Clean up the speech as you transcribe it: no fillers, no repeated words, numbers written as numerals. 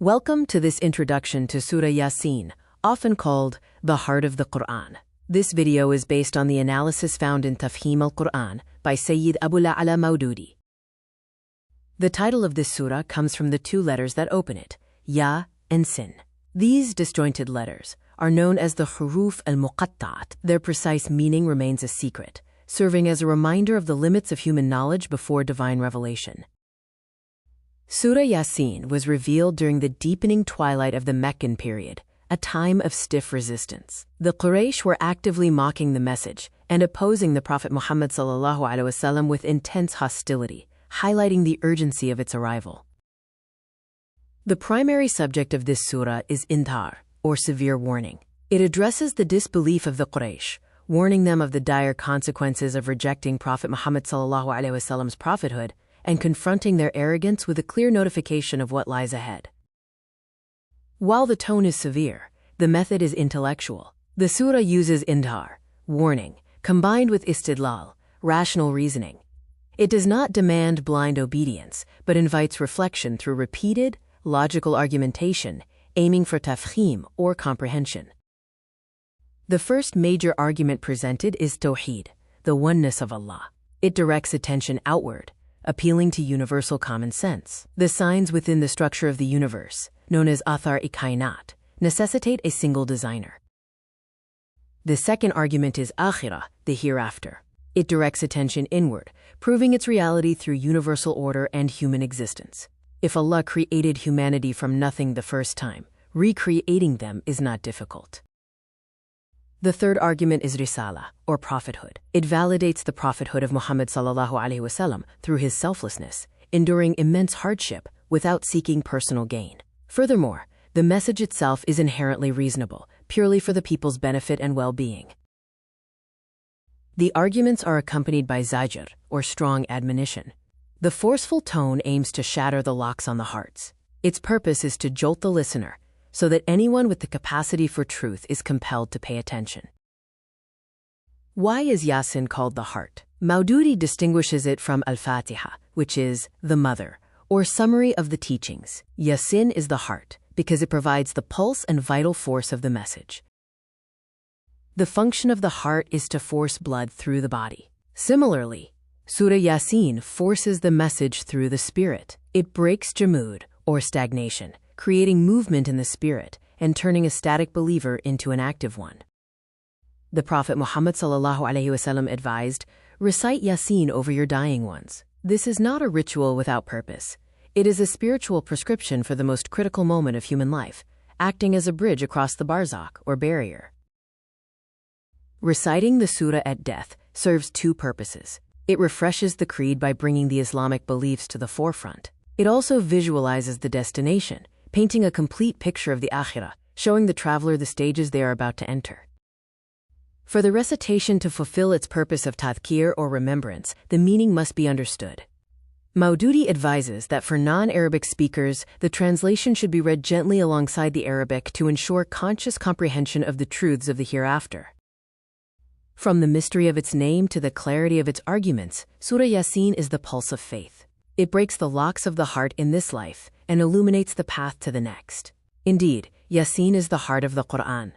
Welcome to this introduction to Surah Yaseen, often called the heart of the Quran. This video is based on the analysis found in Tafheem al-Quran by Sayyid Abu La'ala Maududi. The title of this surah comes from the two letters that open it, Ya and Sin. These disjointed letters are known as the huruf al-muqatta'at. Their precise meaning remains a secret, serving as a reminder of the limits of human knowledge before divine revelation. Surah Yaseen was revealed during the deepening twilight of the Meccan period, a time of stiff resistance. The Quraysh were actively mocking the message and opposing the Prophet Muhammad ﷺ with intense hostility, highlighting the urgency of its arrival. The primary subject of this surah is indhar, or severe warning. It addresses the disbelief of the Quraysh, warning them of the dire consequences of rejecting Prophet Muhammad ﷺ's prophethood and confronting their arrogance with a clear notification of what lies ahead. While the tone is severe, the method is intellectual. The surah uses indhar, warning, combined with istidlal, rational reasoning. It does not demand blind obedience, but invites reflection through repeated, logical argumentation, aiming for tafheem or comprehension. The first major argument presented is tawheed, the oneness of Allah. It directs attention outward, appealing to universal common sense. The signs within the structure of the universe, known as athar-i-kainat, necessitate a single designer. The second argument is akhirah, the hereafter. It directs attention inward, proving its reality through universal order and human existence. If Allah created humanity from nothing the first time, recreating them is not difficult. The third argument is risala, or prophethood. It validates the prophethood of Muhammad ﷺ through his selflessness, enduring immense hardship without seeking personal gain. Furthermore, the message itself is inherently reasonable, purely for the people's benefit and well-being. The arguments are accompanied by zajr, or strong admonition. The forceful tone aims to shatter the locks on the hearts. Its purpose is to jolt the listener, so that anyone with the capacity for truth is compelled to pay attention. Why is Yasin called the heart? Maududi distinguishes it from al-Fatiha, which is the mother, or summary of the teachings. Yasin is the heart, because it provides the pulse and vital force of the message. The function of the heart is to force blood through the body. Similarly, Surah Yaseen forces the message through the spirit. It breaks jamud, or stagnation, creating movement in the spirit and turning a static believer into an active one. The Prophet Muhammad ﷺ advised, recite Yaseen over your dying ones. This is not a ritual without purpose. It is a spiritual prescription for the most critical moment of human life, acting as a bridge across the barzakh, or barrier. Reciting the surah at death serves two purposes. It refreshes the creed by bringing the Islamic beliefs to the forefront. It also visualizes the destination, painting a complete picture of the akhirah, showing the traveler the stages they are about to enter. For the recitation to fulfill its purpose of tadhkir, or remembrance, the meaning must be understood. Maududi advises that for non-Arabic speakers, the translation should be read gently alongside the Arabic to ensure conscious comprehension of the truths of the hereafter. From the mystery of its name to the clarity of its arguments, Surah Yaseen is the pulse of faith. It breaks the locks of the heart in this life and illuminates the path to the next. Indeed, Yaseen is the heart of the Quran,